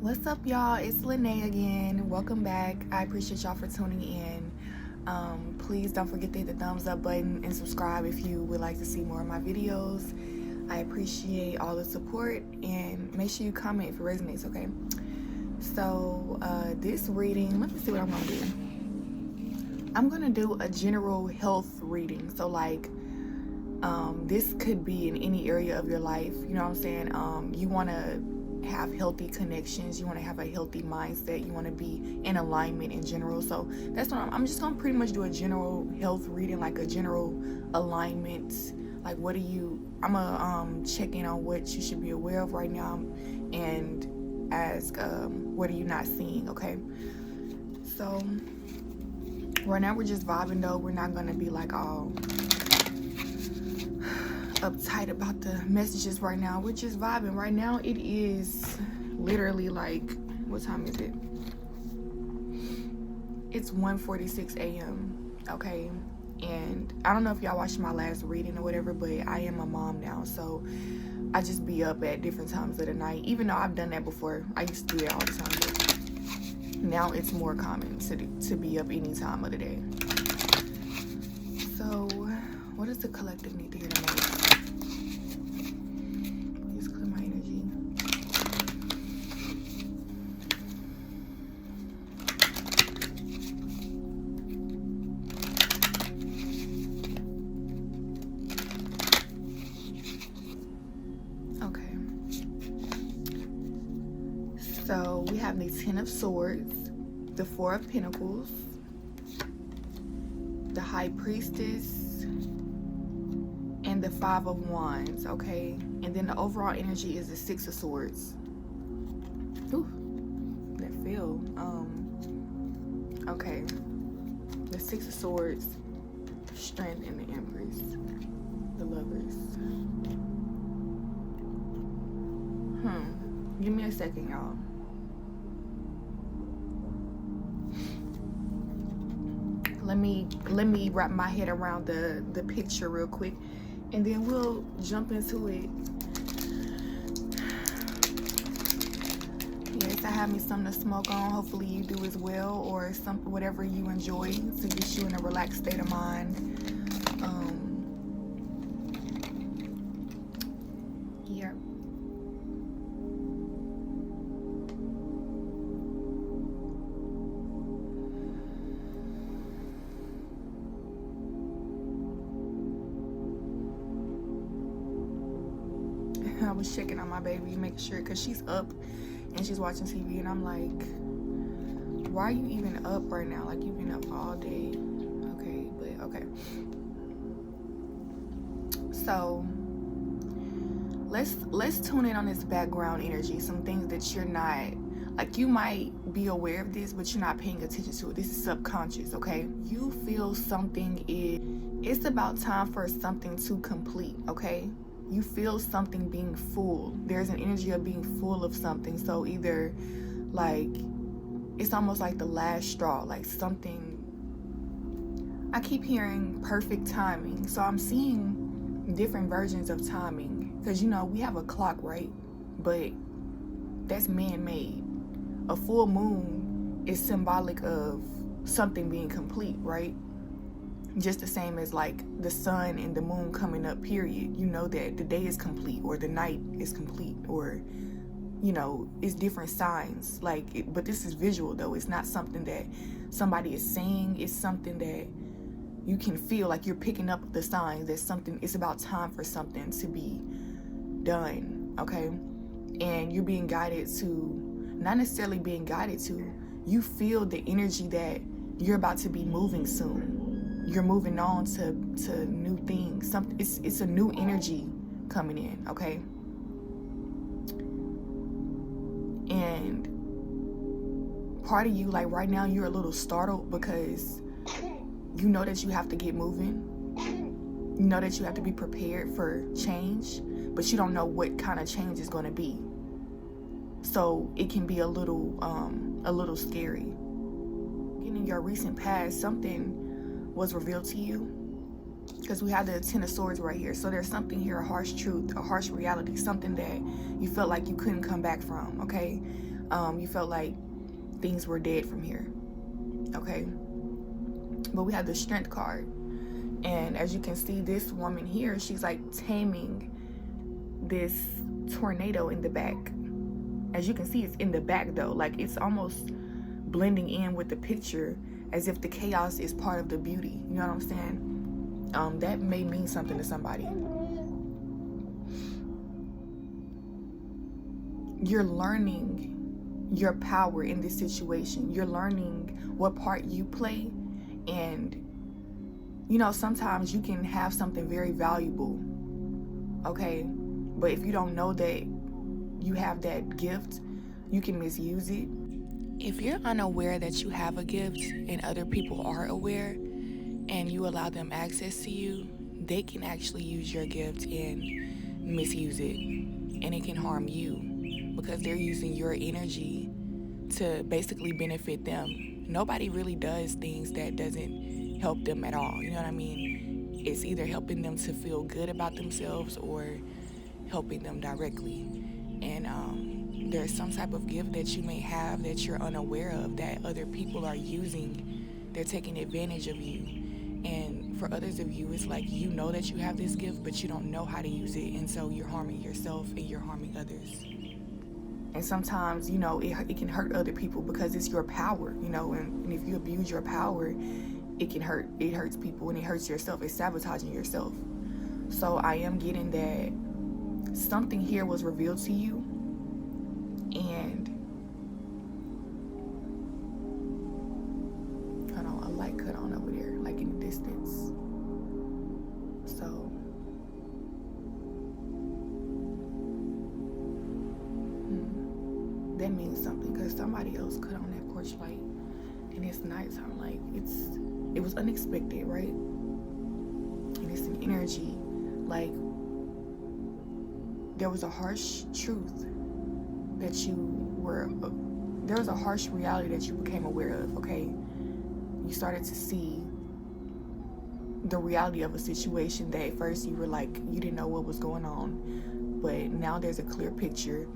What's up, y'all? It's Lene again. Welcome back. I appreciate y'all for tuning in. Please don't forget to hit the thumbs up button and subscribe if you would like to see more of my videos. I appreciate all the support, and make sure you comment if it resonates, okay? So this reading, let me see what I'm gonna do. I'm gonna do a general health reading. So like this could be in any area of your life, you know what I'm saying? You want to have healthy connections, you want to have a healthy mindset, you want to be in alignment in general. So that's what I'm just gonna pretty much do a general health reading, like a general alignment. Like what I'm gonna check in on what you should be aware of right now and ask what are you not seeing, okay? So right now we're just vibing though. We're not gonna be like all uptight about the messages right now. We're just vibing. Right now it is literally like, what time is it? It's 1:46 a.m. okay? And I don't know if y'all watched my last reading or whatever, but I am a mom now, so I just be up at different times of the night. Even though I've done that before, I used to do it all the time, but now it's more common to be up any time of the day. So what does the collective need to hear tonight? Please clear my energy. Okay. So we have the Ten of Swords, the Four of Pentacles, the High Priestess, and the Five of Wands, okay? And then the overall energy is the Six of Swords. Ooh, that feel. Okay. The Six of Swords, Strength, and the Empress, the Lovers. Give me a second, y'all. Let me wrap my head around the picture real quick, and then we'll jump into it. Yes, I have me something to smoke on. Hopefully you do as well, or whatever you enjoy to get you in a relaxed state of mind. Yeah. I was checking on my baby, making sure, because she's up and she's watching TV, and I'm like, why are you even up right now? Like, you've been up all day. Okay, but okay. So let's tune in on this background energy. Some things that you're not, like, you might be aware of this, but you're not paying attention to it. This is subconscious, okay? You feel something it's about time for something to complete, okay? You feel something being full. There's an energy of being full of something. So either like it's almost like the last straw, like something. I keep hearing perfect timing. So I'm seeing different versions of timing, because you know we have a clock, right? But that's man-made. A full moon is symbolic of something being complete, right? Just the same as like the sun and the moon coming up, period. You know that the day is complete, or the night is complete, or you know, it's different signs. Like but this is visual though. It's not something that somebody is saying. It's something that you can feel, like you're picking up the signs that something, it's about time for something to be done, okay? And you're being guided to, not necessarily being guided to, you feel the energy that you're about to be moving soon. You're moving on to new things. Something, it's a new energy coming in, okay? And part of you, like right now, you're a little startled because you know that you have to get moving. You know that you have to be prepared for change, but you don't know what kind of change is going to be. So it can be a little scary. In your recent past, something was revealed to you, because we have the Ten of Swords right here. So there's something here, a harsh truth, a harsh reality, something that you felt like you couldn't come back from, okay? You felt like things were dead from here. Okay. But we have the Strength card. And as you can see, this woman here, she's like taming this tornado in the back. As you can see, it's in the back though. Like it's almost blending in with the picture as if the chaos is part of the beauty. You know what I'm saying? That may mean something to somebody. You're learning your power in this situation. You're learning what part you play. And you know, sometimes you can have something very valuable, okay? But if you don't know that you have that gift, you can misuse it. If you're unaware that you have a gift and other people are aware and you allow them access to you, they can actually use your gift and misuse it. And it can harm you because they're using your energy to basically benefit them. Nobody really does things that doesn't help them at all. You know what I mean? It's either helping them to feel good about themselves or helping them directly. And there's some type of gift that you may have that you're unaware of that other people are using. They're taking advantage of you. And for others of you, it's like you know that you have this gift, but you don't know how to use it. And so you're harming yourself and you're harming others. And sometimes, you know, it can hurt other people because it's your power, you know, and if you abuse your power, it hurts people and it hurts yourself. It's sabotaging yourself. So I am getting that something here was revealed to you, and hold on, a light cut on over there, like in the distance. So that means something because somebody else cut on that porch light and it's nighttime. Like it was unexpected, right? And it's an energy. Like there was a harsh truth that there was a harsh reality that you became aware of, okay? You started to see the reality of a situation that at first you were like, you didn't know what was going on, but now there's a clear picture.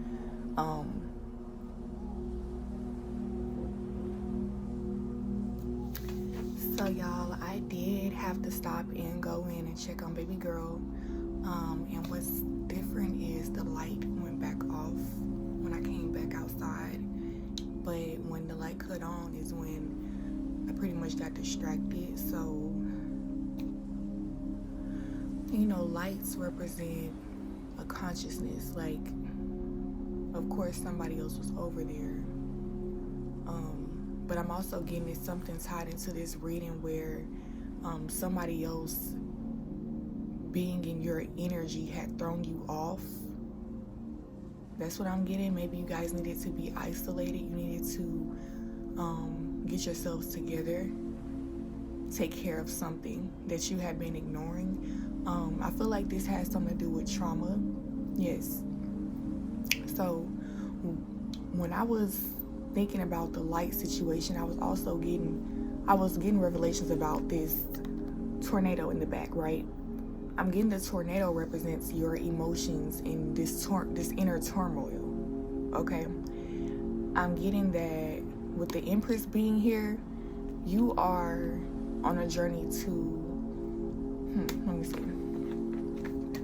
So y'all, I did have to stop and go in and check on baby girl. And what's different is the light went back off when I came back outside. But when the light cut on is when I pretty much got distracted. So, you know, lights represent a consciousness. Like, of course, somebody else was over there. But I'm also getting it something tied into this reading where somebody else being in your energy had thrown you off. That's what I'm getting. Maybe you guys needed to be isolated. You needed to get yourselves together, take care of something that you have been ignoring. I feel like this has something to do with trauma. Yes. So when I was thinking about the light situation, I was getting revelations about this tornado in the back, right? I'm getting the tornado represents your emotions in this inner turmoil, okay? I'm getting that with the Empress being here, you are on a journey to, let me see,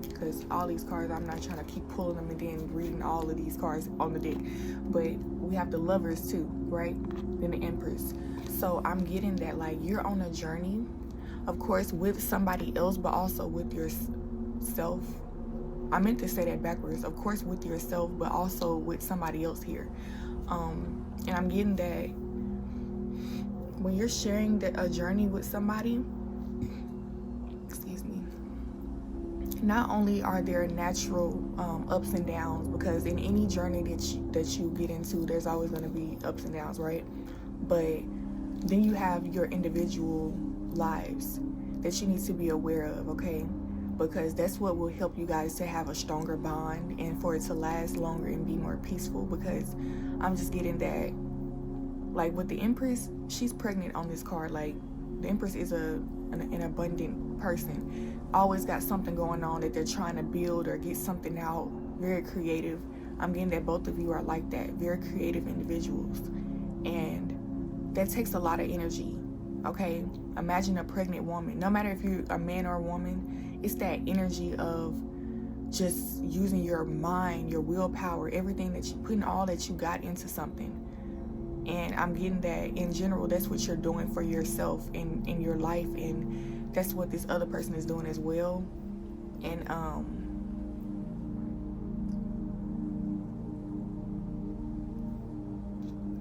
because all these cards, I'm not trying to keep pulling them and then reading all of these cards on the deck, but we have the Lovers too, right? Then the Empress. So I'm getting that, like, you're on a journey, of course, with somebody else, but also with yourself. I meant to say that backwards. Of course, with yourself, but also with somebody else here. And I'm getting that when you're sharing a journey with somebody, excuse me, not only are there natural ups and downs, because in any journey that you get into, there's always going to be ups and downs, right? But then you have your individual lives that you need to be aware of, okay? Because that's what will help you guys to have a stronger bond and for it to last longer and be more peaceful. Because I'm just getting that, like with the Empress, she's pregnant on this card. Like the Empress is an abundant person, always got something going on that they're trying to build or get something out, very creative. I'm getting that both of you are like that, very creative individuals. And that takes a lot of energy, okay? Imagine a pregnant woman. No matter if you're a man or a woman, it's that energy of just using your mind, your willpower, everything that you putting all that you got into something. And I'm getting that in general, that's what you're doing for yourself in your life, and that's what this other person is doing as well. And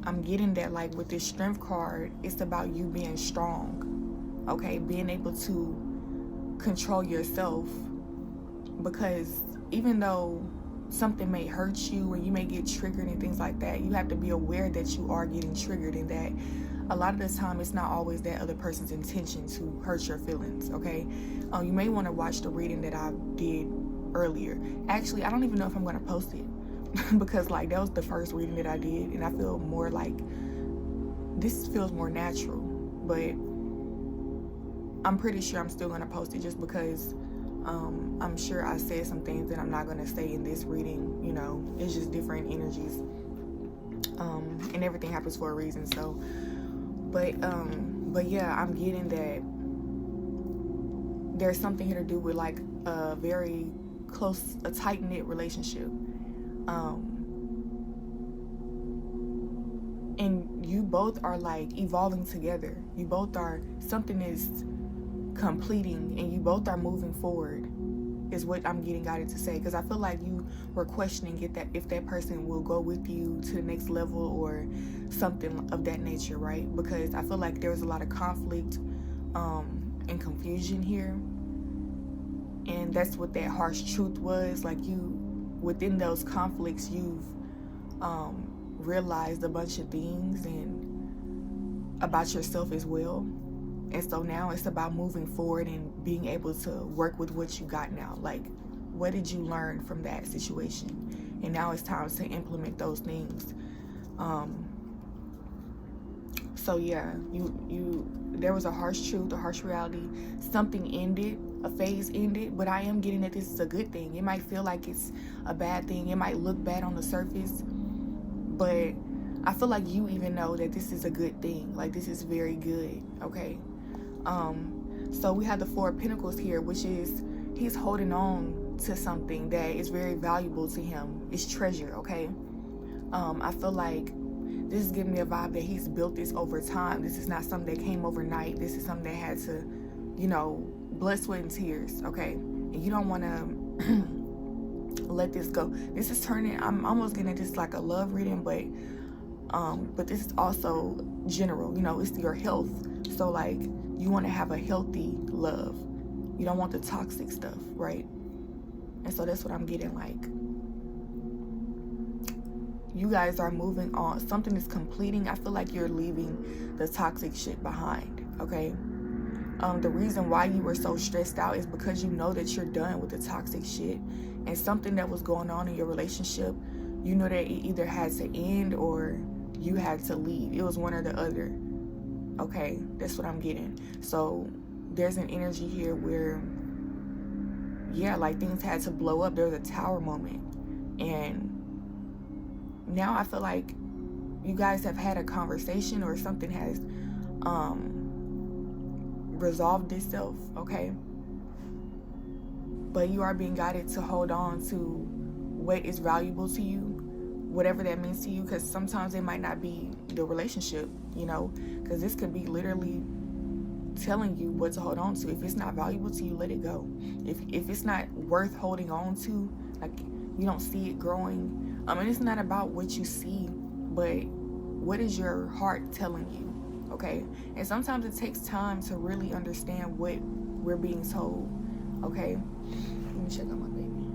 I'm getting that, like, with this strength card, it's about you being strong, okay? Being able to control yourself, because even though something may hurt you and you may get triggered and things like that, you have to be aware that you are getting triggered, and that a lot of the time it's not always that other person's intention to hurt your feelings, okay? You may want to watch the reading that I did earlier. Actually, I don't even know if I'm going to post it because, like, that was the first reading that I did, and I feel more like this feels more natural, but I'm pretty sure I'm still going to post it just because I'm sure I said some things that I'm not going to say in this reading. You know, it's just different energies, and everything happens for a reason. So, but yeah, I'm getting that there's something here to do with, like, a very close, a tight-knit relationship, and you both are, like, evolving together. You both are, something is completing, and you both are moving forward, is what I'm getting guided to say, because I feel like you were questioning if that person will go with you to the next level or something of that nature, right? Because I feel like there was a lot of conflict and confusion here, and that's what that harsh truth was. Like, you, within those conflicts, you've realized a bunch of things and about yourself as well. And so now it's about moving forward and being able to work with what you got now. Like, what did you learn from that situation? And now it's time to implement those things. So yeah, there was a harsh truth, a harsh reality. Something ended, a phase ended, but I am getting that this is a good thing. It might feel like it's a bad thing. It might look bad on the surface, but I feel like you even know that this is a good thing. Like, this is very good, okay? So we have the Four of Pentacles here, which is he's holding on to something that is very valuable to him. It's treasure, okay? I feel like this is giving me a vibe that he's built this over time. This is not something that came overnight. This is something that had to, you know, blood, sweat, and tears, okay? And you don't want to let this go. This is turning, I'm almost getting this like a love reading, but this is also general, you know, it's your health. So, like, you want to have a healthy love. You don't want the toxic stuff, right? And so that's what I'm getting, like, you guys are moving on. Something is completing. I feel like you're leaving the toxic shit behind, okay? The reason why you were so stressed out is because you know that you're done with the toxic shit, and something that was going on in your relationship, you know that it either had to end or you had to leave. It was one or the other, okay? That's what I'm getting. So there's an energy here where, yeah, like, things had to blow up. There was a tower moment, and now I feel like you guys have had a conversation or something has resolved itself, okay? But you are being guided to hold on to what is valuable to you, whatever that means to you, because sometimes it might not be the relationship, you know, because this could be literally telling you what to hold on to. If it's not valuable to you, let it go. If it's not worth holding on to, like, you don't see it growing, and it's not about what you see, but what is your heart telling you, okay? And sometimes it takes time to really understand what we're being told, okay? Let me check on my baby.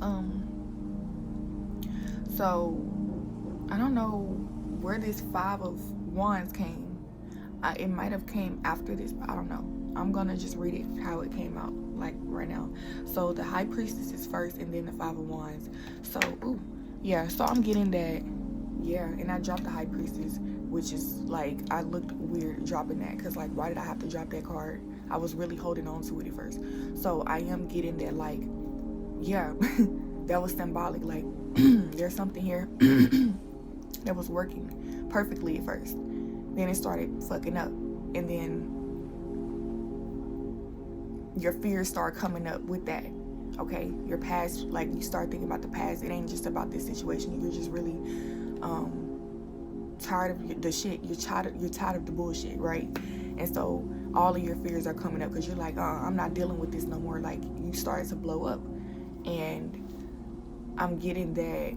I don't know. So I don't know where this Five of Wands came. It might have came after this, but I don't know. I'm gonna just read it how it came out, like, right now. So the High Priestess is first, and then the Five of Wands. So, yeah, so I'm getting that, yeah, and I dropped the High Priestess, which is, like, I looked weird dropping that, because, like, why did I have to drop that card? I was really holding on to it at first. So I am getting that, like, yeah, that was symbolic. Like, there's something here that was working perfectly at first. Then it started fucking up. And then your fears start coming up with that. Okay, your past, like you start thinking about the past. It ain't just about this situation. You're just really tired of the shit. You're tired of the bullshit, right? And so all of your fears are coming up because you're like, I'm not dealing with this no more. Like, you started to blow up. And I'm getting that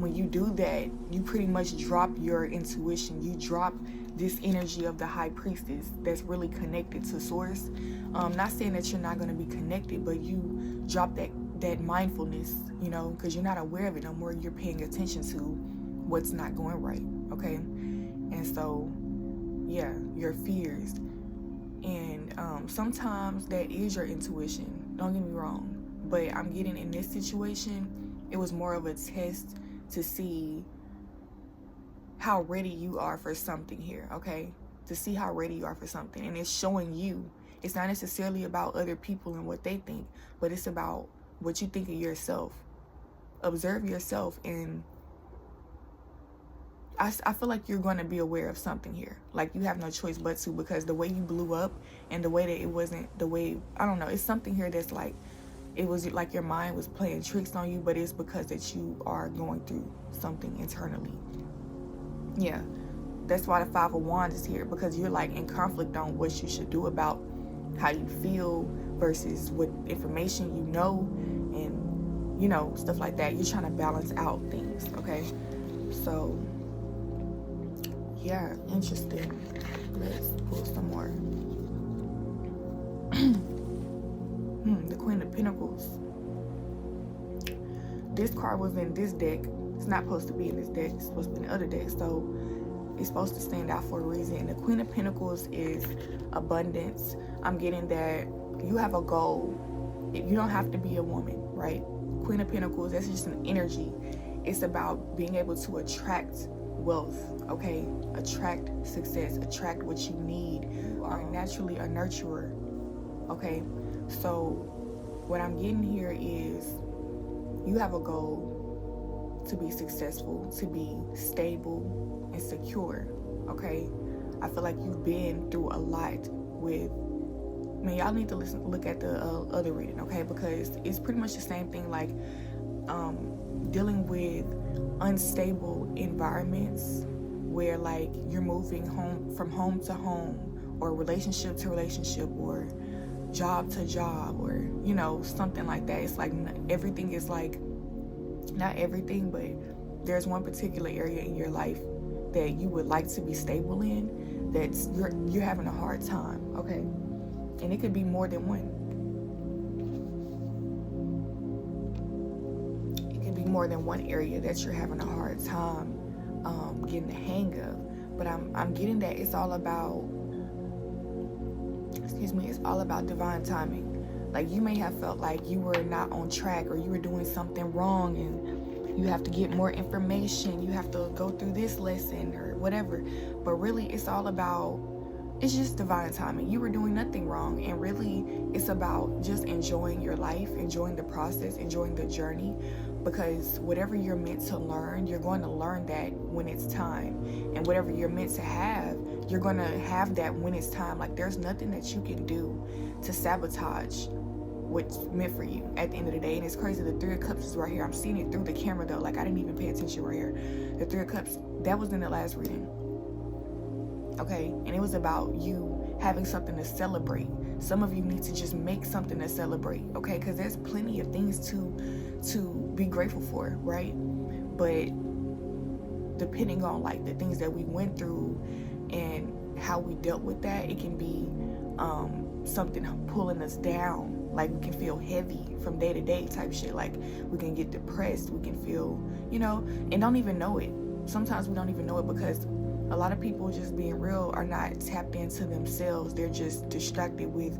when you do that, you pretty much drop your intuition. You drop this energy of the high priestess that's really connected to source. Not saying that you're not going to be connected, but you drop that mindfulness, you know, because you're not aware of it no more. You're paying attention to what's not going right, okay? And so, yeah, your fears. And sometimes that is your intuition. Don't get me wrong. But I'm getting in this situation, it was more of a test to see how ready you are for something here, okay? To see how ready you are for something. And it's showing you. It's not necessarily about other people and what they think, but it's about what you think of yourself. Observe yourself, and I feel like you're going to be aware of something here. Like, you have no choice but to, because the way you blew up and the way that it wasn't the way, I don't know, it's something here that's like, it was like your mind was playing tricks on you, but it's because that you are going through something internally. Yeah, that's why the Five of Wands is here, because you're like in conflict on what you should do about how you feel versus what information you know, and, you know, stuff like that. You're trying to balance out things, okay? So, yeah, interesting. Let's pull some more. The Queen of Pentacles. This card was in this deck. It's not supposed to be in this deck. It's supposed to be in the other deck. So it's supposed to stand out for a reason. And the Queen of Pentacles is abundance. I'm getting that you have a goal. You don't have to be a woman, right? Queen of Pentacles, that's just an energy. It's about being able to attract wealth, okay? Attract success, attract what you need. You are naturally a nurturer, okay? So what I'm getting here is you have a goal to be successful, to be stable and secure, okay? I feel like you've been through a lot with, man, y'all need to look at the other reading, okay? Because it's pretty much the same thing, like dealing with unstable environments where like you're moving from home to home, or relationship to relationship, or job to job, or, you know, something like that. It's like everything is like, not everything, but there's one particular area in your life that you would like to be stable in, that's you're having a hard time, okay? And it could be more than one. It could be more than one area that you're having a hard time getting the hang of. But I'm getting that it's all about, it's all about divine timing. Like, you may have felt like you were not on track, or you were doing something wrong, and you have to get more information, you have to go through this lesson or whatever. But really, it's all about, it's just divine timing. You were doing nothing wrong, and really it's about just enjoying your life, enjoying the process, enjoying the journey, because whatever you're meant to learn, you're going to learn that when it's time. And whatever you're meant to have, you're going to have that when it's time. Like, there's nothing that you can do to sabotage what's meant for you at the end of the day. And it's crazy, the Three of Cups is right here. I'm seeing it through the camera though, like I didn't even pay attention right here. The Three of Cups, that was in the last reading, okay? And it was about you having something to celebrate. Some of you need to just make something to celebrate, okay? Because there's plenty of things to be grateful for, right? But depending on like the things that we went through and how we dealt with that, it can be something pulling us down. Like, we can feel heavy from day to day type shit. Like, we can get depressed, we can feel, you know, and don't even know it. Sometimes we don't even know it because a lot of people, just being real, are not tapped into themselves. They're just distracted with,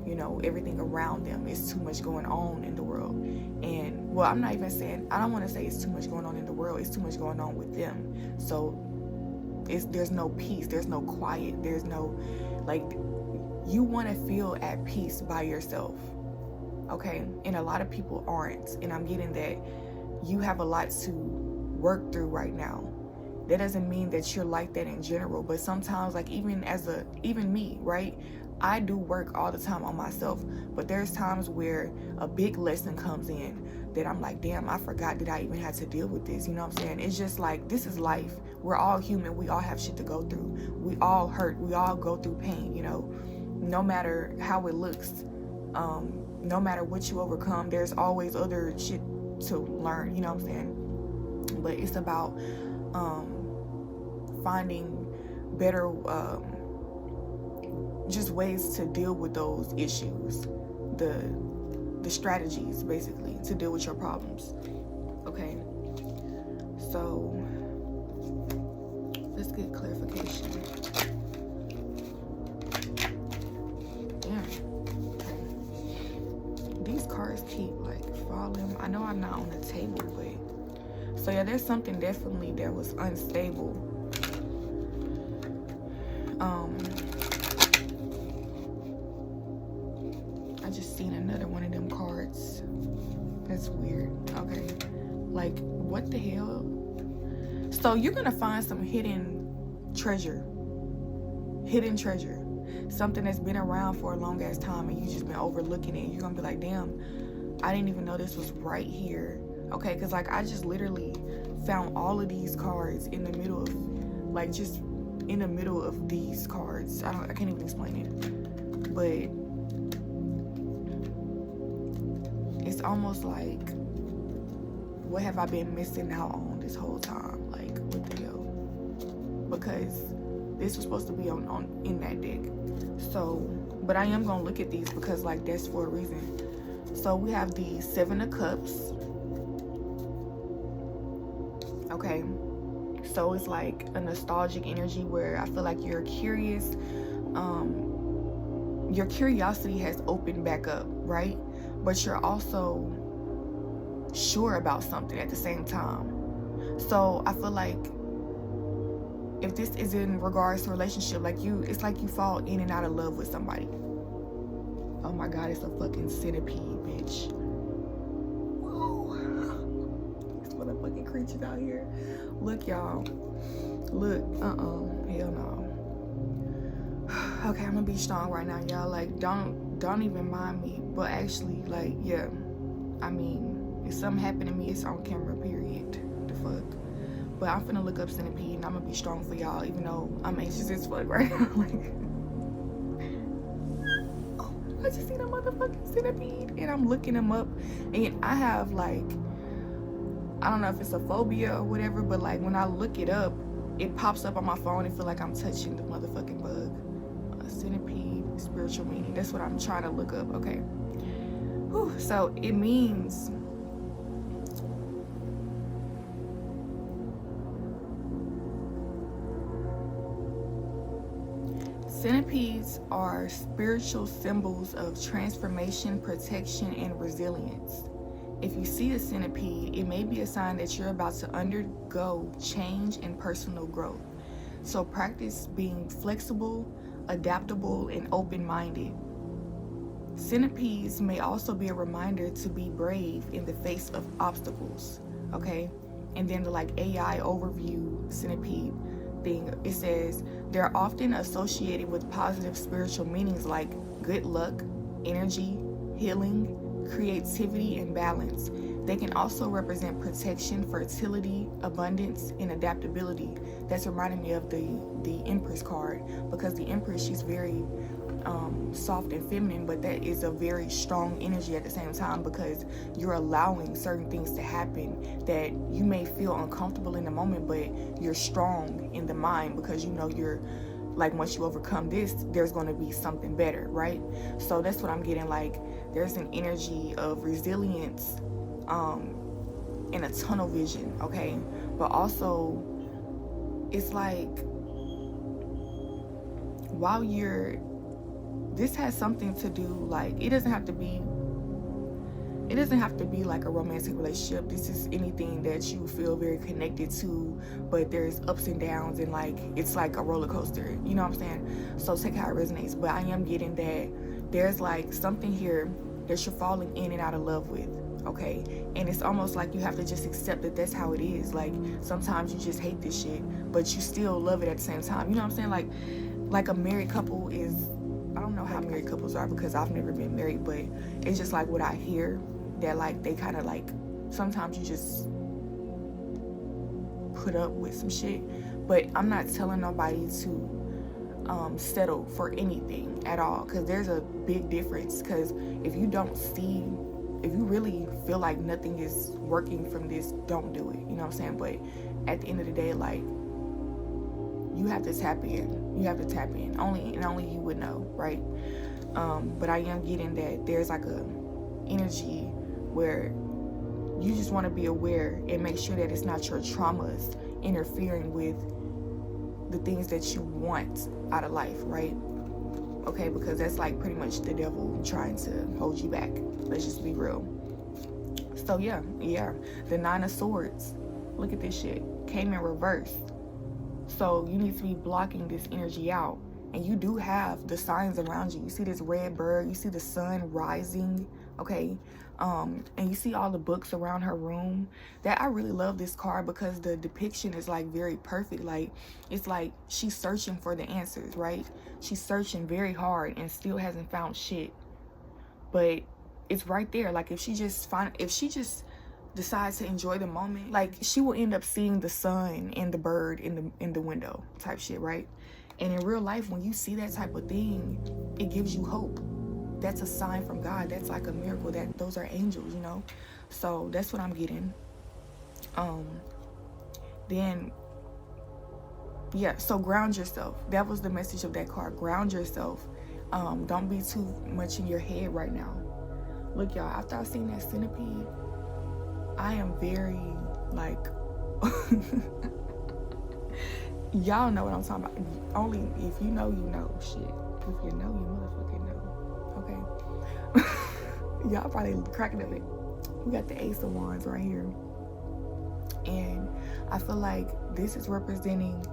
you know, everything around them. It's too much going on in the world. And, well, I'm not even saying, I don't want to say it's too much going on in the world. It's too much going on with them. So there's no peace. There's no quiet. There's no, like, you want to feel at peace by yourself. okay? And a lot of people aren't. And I'm getting that you have a lot to work through right now. That doesn't mean that you're like that in general, but sometimes, like, even me, right? I do work all the time on myself, but there's times where a big lesson comes in that I'm like, damn, I forgot that I even had to deal with this. You know what I'm saying? It's just like, this is life. We're all human. We all have shit to go through. We all hurt. We all go through pain, you know, no matter how it looks. No matter what you overcome, there's always other shit to learn, you know what I'm saying? But it's about finding better just ways to deal with those issues, the strategies basically to deal with your problems. Okay, so let's get clarification. These cards keep like falling. I know I'm not on the table, but so yeah, there's something definitely that was unstable. I just seen another one of them cards. That's weird. Okay, like what the hell? So you're gonna find some hidden treasure, something that's been around for a long ass time and you just been overlooking it. You're gonna be like, damn, I didn't even know this was right here. Okay, because like I just literally found all of these cards in the middle of, like, just in the middle of these cards. I can't even explain it, but it's almost like, what have I been missing out on this whole time? Like, what the hell? Because this was supposed to be on in that deck. So, but I am gonna look at these because like that's for a reason. So we have the Seven of Cups. Okay, so it's like a nostalgic energy where I feel like you're curious. Your curiosity has opened back up, right? But you're also sure about something at the same time. So I feel like if this is in regards to a relationship, like it's like you fall in and out of love with somebody. Oh my God, it's a fucking centipede, bitch. Whoa. These motherfucking creatures out here. Look, y'all. Look, hell no. Okay, I'm gonna be strong right now, y'all. Like, don't even mind me. But actually, like, yeah. I mean, if something happened to me, it's on camera, period. The fuck. But I'm finna look up centipede and I'm gonna be strong for y'all, even though I'm anxious as fuck right now. Like, oh, I just seen a motherfucking centipede and I'm looking them up. And I have like, I don't know if it's a phobia or whatever, but like when I look it up, it pops up on my phone and feel like I'm touching the motherfucking bug. A centipede, spiritual meaning. That's what I'm trying to look up. Okay. Whew. So it means centipedes are spiritual symbols of transformation, protection, and resilience. If you see a centipede, it may be a sign that you're about to undergo change and personal growth. So practice being flexible, adaptable, and open-minded. Centipedes may also be a reminder to be brave in the face of obstacles, okay? And then the like AI overview centipede thing, it says they're often associated with positive spiritual meanings like good luck, energy, healing, creativity, and balance. They can also represent protection, fertility, abundance, and adaptability. That's reminding me of the Empress card, because the Empress, she's very soft and feminine, but that is a very strong energy at the same time, because you're allowing certain things to happen that you may feel uncomfortable in the moment, but you're strong in the mind because you know you're like, once you overcome this, there's going to be something better, right? So that's what I'm getting. Like, there's an energy of resilience and a tunnel vision, okay? But also it's like, while this has something to do, like, it doesn't have to be like a romantic relationship. This is anything that you feel very connected to, but there's ups and downs, and like it's like a roller coaster, you know what I'm saying? So take how it resonates. But I am getting that there's like something here that you're falling in and out of love with, okay? And it's almost like you have to just accept that that's how it is. Like, sometimes you just hate this shit, but you still love it at the same time. You know what I'm saying? Like a married couple is, I don't know how married couples are because I've never been married, but it's just like what I hear, that like they kind of like, sometimes you just put up with some shit. But I'm not telling nobody to settle for anything at all, because there's a big difference. Because if you really feel like nothing is working from this, don't do it. You know what I'm saying? But at the end of the day, like, you have to tap in. Only you would know, right? But I am getting that there's like a energy where you just want to be aware and make sure that it's not your traumas interfering with the things that you want out of life, right? Okay, because that's like pretty much the devil trying to hold you back. Let's just be real. So yeah, the 9 of Swords, look at this shit, came in reverse. So you need to be blocking this energy out. And you do have the signs around you. You see this red bird, you see the sun rising, okay? And you see all the books around her room. That I really love this card because the depiction is like very perfect. Like, it's like she's searching for the answers, right? She's searching very hard and still hasn't found shit. But it's right there. Like, if she just decides to enjoy the moment, like, she will end up seeing the sun and the bird in the window type shit, right? And in real life, when you see that type of thing, it gives you hope. That's a sign from God. That's like a miracle. That those are angels, you know? So that's what I'm getting. Then, yeah, so ground yourself. That was the message of that card. Ground yourself. Don't be too much in your head right now. Look, y'all, after I seen that centipede, I am very, like... Y'all know what I'm talking about. Only if you know, you know. Shit. If you know, you motherfucking know. Okay? Y'all probably cracking up it. We got the Ace of Wands right here. And I feel like this is representing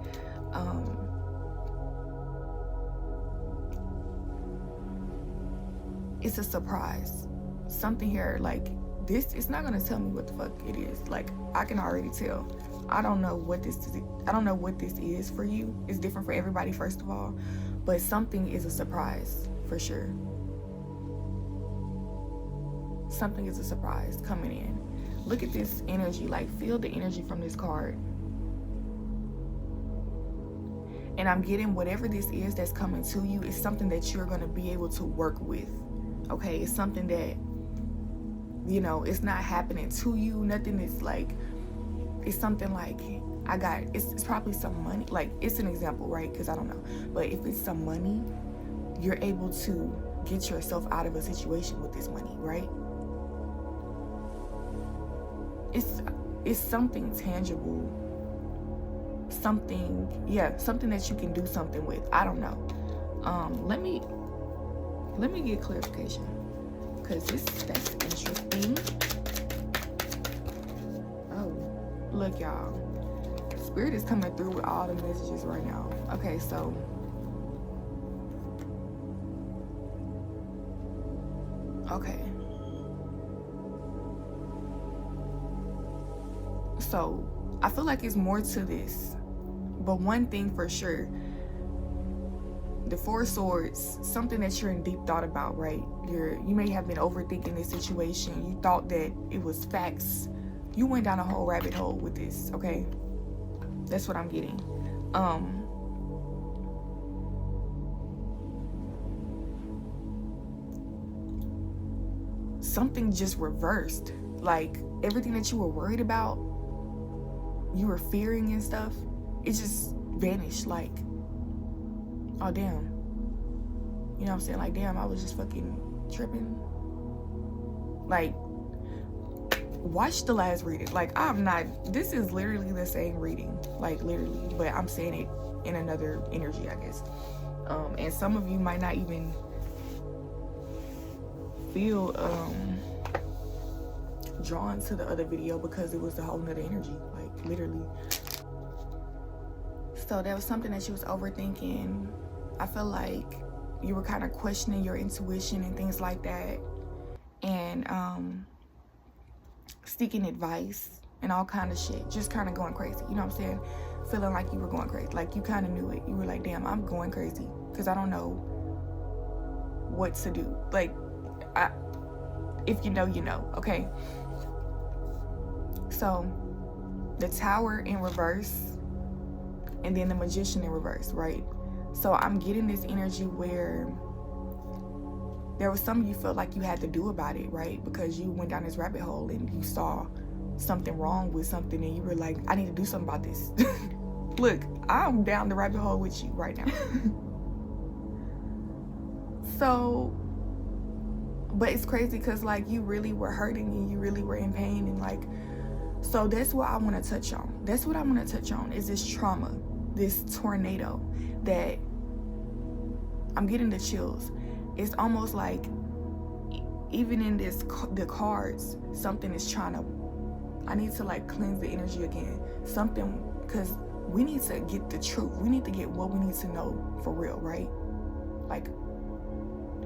it's a surprise. Something here, like, this, it's not gonna tell me what the fuck it is. Like, I can already tell. I don't know what this is. I don't know what this is for you. It's different for everybody, first of all. But something is a surprise, for sure. Something is a surprise coming in. Look at this energy. Like, feel the energy from this card. And I'm getting whatever this is that's coming to you is something that you're going to be able to work with. Okay? It's something that, you know, it's not happening to you. Nothing is like... It's something like, it's probably some money. Like, it's an example, right? Because I don't know. But if it's some money, you're able to get yourself out of a situation with this money, right? It's something tangible. Something that you can do something with. I don't know. Let me get clarification. Because that's interesting. Look, y'all, Spirit is coming through with all the messages right now. Okay, so I feel like it's more to this, but one thing for sure, the 4 of Swords, something that you're in deep thought about, right? You may have been overthinking this situation. You thought that it was facts. You went down a whole rabbit hole with this, okay? That's what I'm getting. Something just reversed. Like, everything that you were worried about, you were fearing and stuff, it just vanished. Like, oh, damn. You know what I'm saying? Like, damn, I was just fucking tripping. Like, watch the last reading. Like, this is literally the same reading, like, literally, but I'm saying it in another energy, I guess. And some of you might not even feel drawn to the other video because it was a whole nother energy, like, literally. So that was something that you was overthinking. I feel like you were kind of questioning your intuition and things like that. and seeking advice and all kind of shit, just kind of going crazy, you know what I'm saying? Feeling like you were going crazy, like you kind of knew it. You were like, damn, I'm going crazy because I don't know what to do. Like, if you know, you know, okay? So the Tower in reverse and then the Magician in reverse, right? So I'm getting this energy where there was something you felt like you had to do about it, right? Because you went down this rabbit hole and you saw something wrong with something and you were like, I need to do something about this. Look, I'm down the rabbit hole with you right now. So, but it's crazy because like you really were hurting and you really were in pain, and like, so that's what I want to touch on. That's what I want to touch on is this trauma, this tornado that I'm getting the chills. It's almost like even in the cards, something is trying to, I need to like cleanse the energy again. Something, because we need to get the truth. We need to get what we need to know for real, right? Like,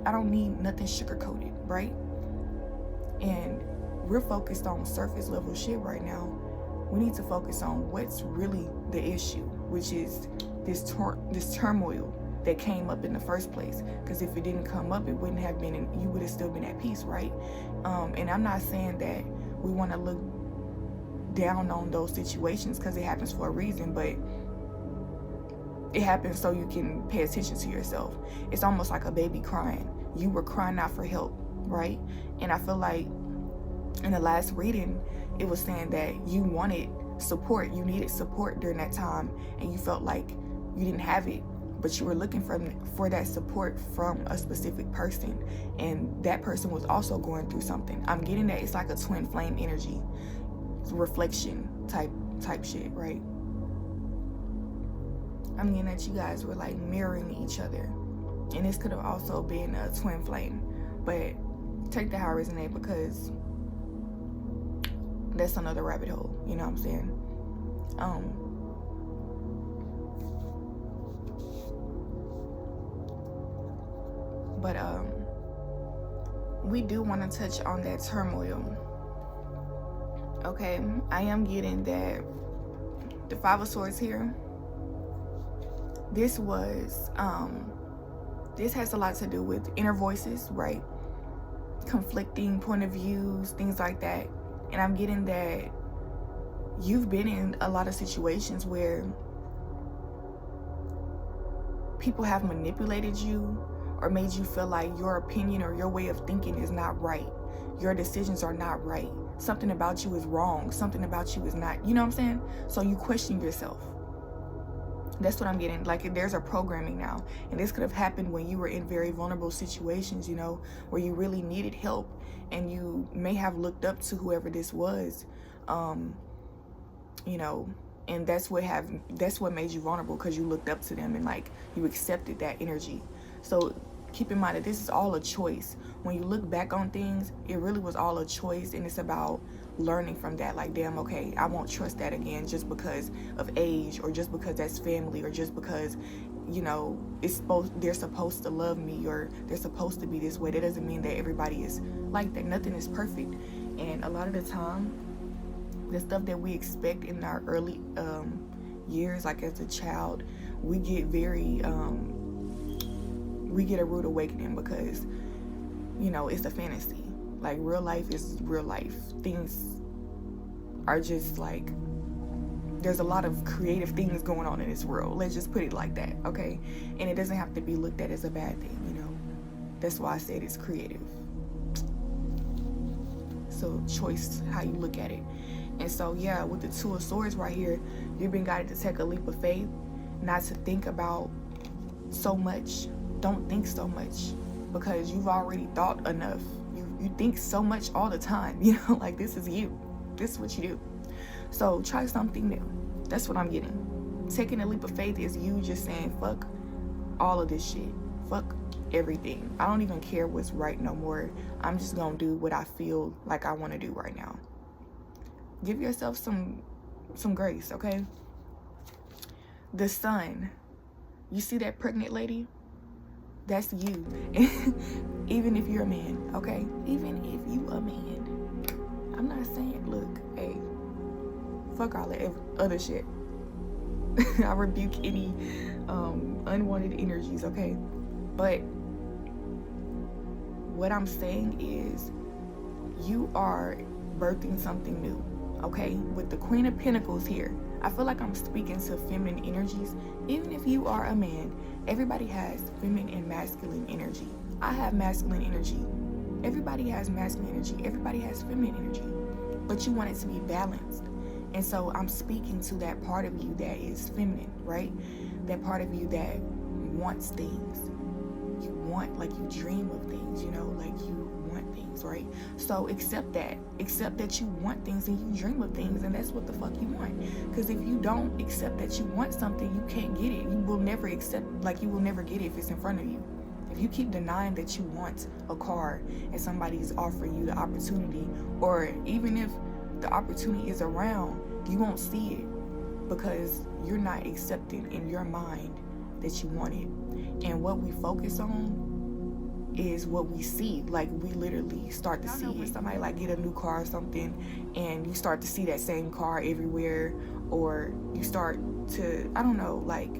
I don't need nothing sugar-coated, right? And we're focused on surface level shit right now. We need to focus on what's really the issue, which is this turmoil that came up in the first place. Because if it didn't come up, it wouldn't have been, you would have still been at peace, right? And I'm not saying that we want to look down on those situations because it happens for a reason, but it happens so you can pay attention to yourself. It's almost like a baby crying. You were crying out for help, right? And I feel like in the last reading, it was saying that you wanted support. You needed support during that time, and you felt like you didn't have it, but you were looking for that support from a specific person, and that person was also going through something. I'm getting that it's like a twin flame energy, it's reflection type shit, right? I'm getting that you guys were like mirroring each other, and this could have also been a twin flame, but take that how it resonates, because that's another rabbit hole, you know what I'm saying? But we do want to touch on that turmoil. Okay, I am getting that the Five of Swords here. This was this has a lot to do with inner voices, right? Conflicting point of views, things like that. And I'm getting that you've been in a lot of situations where people have manipulated you or made you feel like your opinion or your way of thinking is not right. Your decisions are not right. Something about you is wrong. Something about you is not, you know what I'm saying? So you question yourself. That's what I'm getting. Like, there's a programming now. And this could have happened when you were in very vulnerable situations, you know, where you really needed help. And you may have looked up to whoever this was, you know, and that's what made you vulnerable, because you looked up to them and like you accepted that energy. So keep in mind that this is all a choice. When you look back on things, it really was all a choice, and it's about learning from that. Like, damn, okay, I won't trust that again just because of age, or just because that's family, or just because, you know, they're supposed to love me, or they're supposed to be this way. That doesn't mean that everybody is like that. Nothing is perfect. And a lot of the time, the stuff that we expect in our early years, like as a child, we get a rude awakening, because, you know, it's a fantasy. Like, real life is real life. Things are just like, there's a lot of creative things going on in this world. Let's just put it like that, okay? And it doesn't have to be looked at as a bad thing, you know? That's why I said it's creative. So choice, how you look at it. And so, yeah, with the Two of Swords right here, you've been guided to take a leap of faith, not to think about so much. Don't think so much, because you've already thought enough. You think so much all the time, you know, like, this is you. This is what you do. So try something new. That's what I'm getting. Taking a leap of faith is you just saying, fuck all of this shit. Fuck everything. I don't even care what's right no more. I'm just gonna do what I feel like I want to do right now. Give yourself some grace, okay? The Sun. You see that pregnant lady? That's you. Even if you're a man, okay? Even if you a man. I'm not saying, look, hey, fuck all that other shit. I rebuke any unwanted energies, okay? But what I'm saying is you are birthing something new, okay? With the Queen of Pentacles here, I feel like I'm speaking to feminine energies. Even if you are a man, everybody has feminine and masculine energy. I have masculine energy. Everybody has masculine energy. Everybody has feminine energy. But you want it to be balanced. And so I'm speaking to that part of you that is feminine, right? That part of you that wants things. You want, like, you dream of things, you know, like you want things, right? So accept that you want things and you dream of things, and that's what the fuck you want. Because if you don't accept that you want something, you can't get it. You will never accept, like, you will never get it if it's in front of you. If you keep denying that you want a car and somebody's offering you the opportunity, or even if the opportunity is around, you won't see it because you're not accepting in your mind that you want it. And what we focus on is what we see. Like, we literally start to see it. Somebody like get a new car or something, and you start to see that same car everywhere, or you start to, I don't know, like,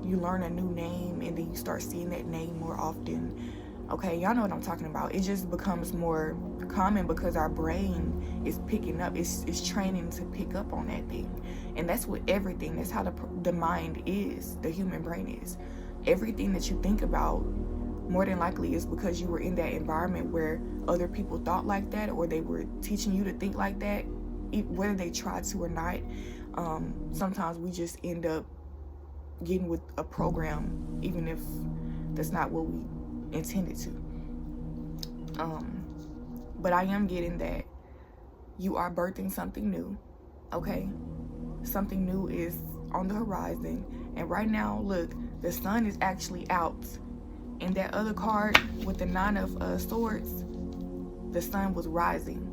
you learn a new name and then you start seeing that name more often. Okay, y'all know what I'm talking about. It just becomes more common because our brain is picking up, it's training to pick up on that thing. And that's what everything, that's how the mind is, the human brain is. Everything that you think about, more than likely, is because you were in that environment where other people thought like that, or they were teaching you to think like that, whether they tried to or not. Sometimes we just end up getting with a program, even if that's not what we intended to. But I am getting that you are birthing something new, okay? Something new is on the horizon. And right now, look, the sun is actually out. And that other card with the 9 of Swords, the sun was rising.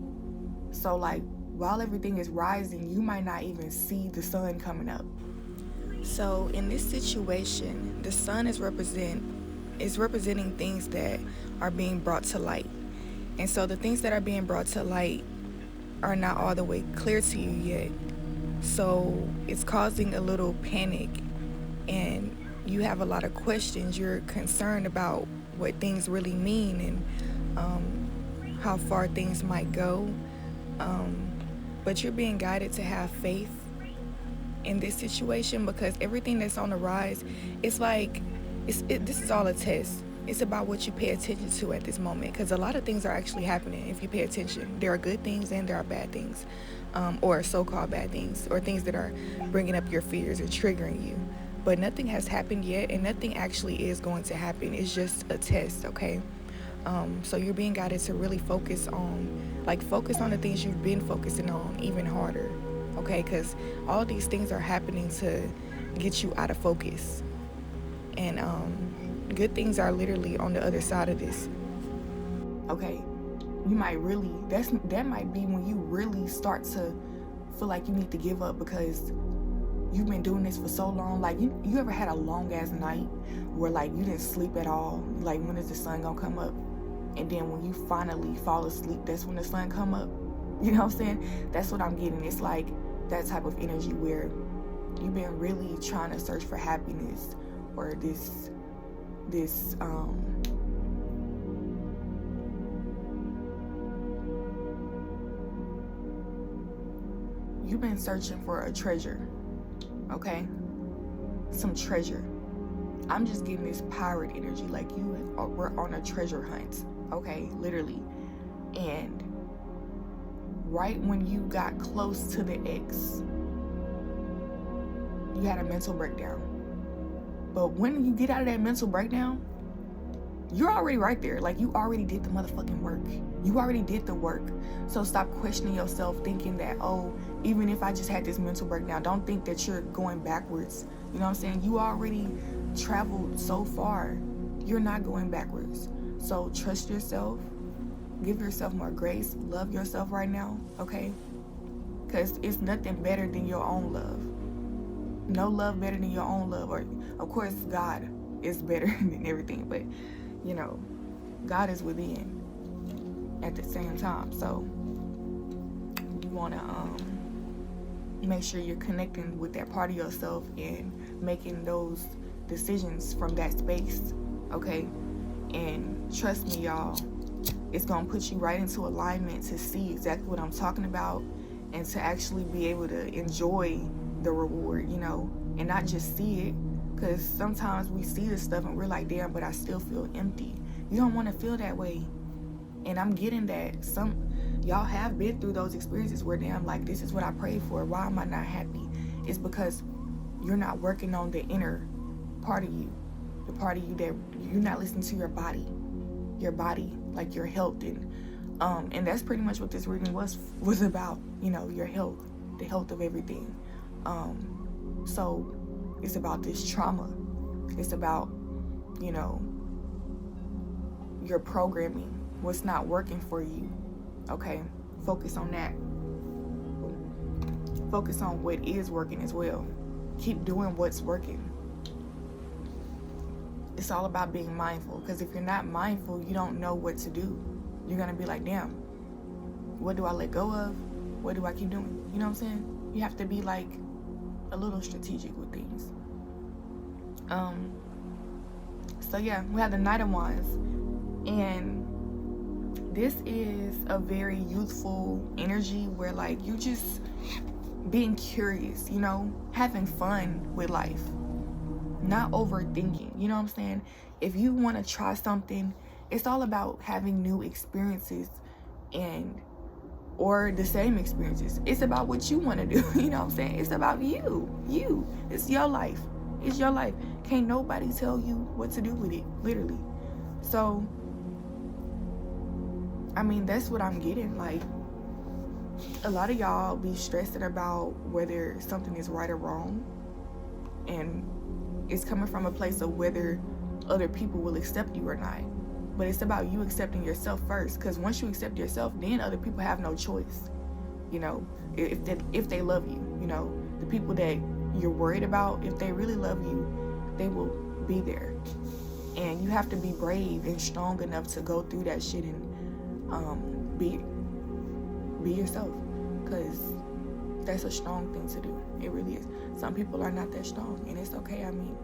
So, like, while everything is rising, you might not even see the sun coming up. So in this situation, the sun is representing things that are being brought to light. And so the things that are being brought to light are not all the way clear to you yet. So it's causing a little panic, and you have a lot of questions. You're concerned about what things really mean and how far things might go. But you're being guided to have faith in this situation, because everything that's on the rise, it's like this is all a test. It's about what you pay attention to at this moment, because a lot of things are actually happening if you pay attention. There are good things and there are bad things, or so-called bad things, or things that are bringing up your fears and triggering you. But nothing has happened yet, and nothing actually is going to happen. It's just a test, okay? So you're being guided to really focus on the things you've been focusing on even harder, okay? Because all these things are happening to get you out of focus. And good things are literally on the other side of this, okay? You might really, that might be when you really start to feel like you need to give up, because you've been doing this for so long. Like, you ever had a long ass night where, like, you didn't sleep at all? Like, when is the sun gonna come up? And then when you finally fall asleep, that's when the sun come up. You know what I'm saying? That's what I'm getting. It's like that type of energy where you've been really trying to search for happiness, or this you've been searching for a treasure, okay? Some treasure. I'm just getting this pirate energy, like we're on a treasure hunt, okay? Literally. And right when you got close to the X, you had a mental breakdown. But when you get out of that mental breakdown, you're already right there. Like, you already did the motherfucking work. You already did the work. So stop questioning yourself, thinking that, oh, even if I just had this mental breakdown, don't think that you're going backwards. You know what I'm saying? You already traveled so far. You're not going backwards. So trust yourself. Give yourself more grace. Love yourself right now, okay? Because it's nothing better than your own love. No love better than your own love. Or, of course, God. it's better than everything. But you know, God is within at the same time. So you want to make sure you're connecting with that part of yourself and making those decisions from that space, okay? And trust me, y'all, it's gonna put you right into alignment to see exactly what I'm talking about and to actually be able to enjoy the reward, you know, and not just see it. Because sometimes we see this stuff and we're like, damn, but I still feel empty. You don't want to feel that way. And I'm getting that. Some y'all have been through those experiences where damn, like, this is what I prayed for. Why am I not happy? It's because you're not working on the inner part of you. The part of you that you're not listening to your body, like your health. And that's pretty much what this reading was about, you know, your health, the health of everything. So it's about this trauma. It's about, you know, your programming, what's not working for you, okay? Focus on that. Focus on what is working as well. Keep doing what's working. It's all about being mindful, because if you're not mindful, you don't know what to do. You're gonna be like, damn, what do I let go of? What do I keep doing? You know what I'm saying? You have to be like a little strategic with things. So yeah, we have the Knight of Wands, and this is a very youthful energy where like you just being curious, you know, having fun with life, not overthinking, you know what I'm saying? If you want to try something, it's all about having new experiences or the same experiences. It's about what you want to do, you know what I'm saying? It's about you. It's your life. It's your life. Can't nobody tell you what to do with it, literally. So, I mean, that's what I'm getting. Like, a lot of y'all be stressing about whether something is right or wrong, and it's coming from a place of whether other people will accept you or not. But it's about you accepting yourself first, because once you accept yourself, then other people have no choice. You know, if they love you, you know, the people that you're worried about, if they really love you, they will be there. And you have to be brave and strong enough to go through that shit and be yourself, because that's a strong thing to do. It really is. Some people are not that strong, and it's okay. I mean,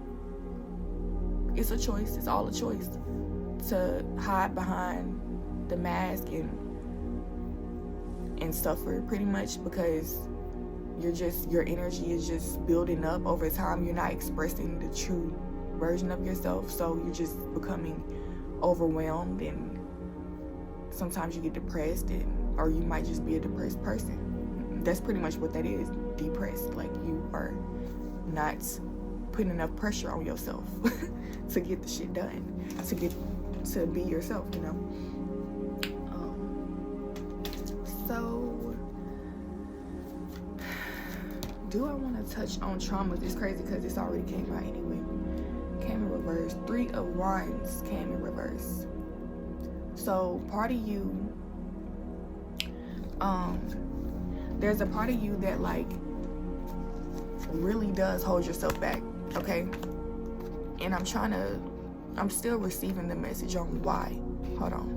it's a choice. It's all a choice to hide behind the mask and suffer, pretty much, because your energy is just building up over time. You're not expressing the true version of yourself, so you're just becoming overwhelmed, and sometimes you get depressed, or you might just be a depressed person. That's pretty much what that is, depressed. Like, you are not putting enough pressure on yourself to get the shit done, to be yourself, you know. So do I want to touch on trauma? It's crazy because this already came out anyway. Came in reverse. 3 of Wands came in reverse. So part of you, there's a part of you that like really does hold yourself back, okay? And I'm still receiving the message on why. Hold on.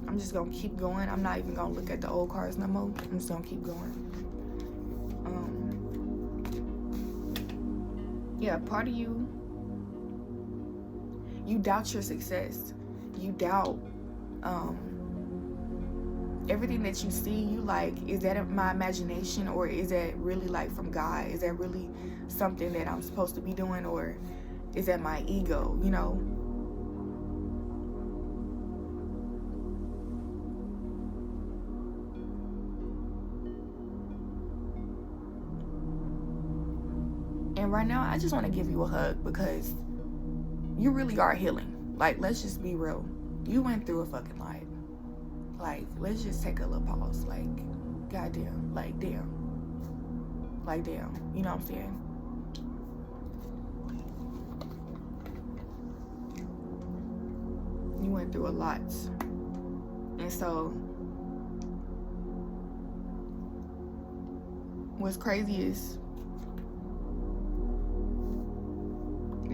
I'm just gonna keep going. I'm not even gonna look at the old cards no more. I'm just gonna keep going. Yeah, part of you doubt your success. You doubt everything that you see. You like, is that my imagination, or is that really like from God? Is that really something that I'm supposed to be doing, or is that my ego, you know? And right now, I just want to give you a hug, because you really are healing. Like, let's just be real. You went through a fucking lot. Like, let's just take a little pause. Like, goddamn. Like, damn. Like, damn. You know what I'm saying? You went through a lot. And so, what's crazy is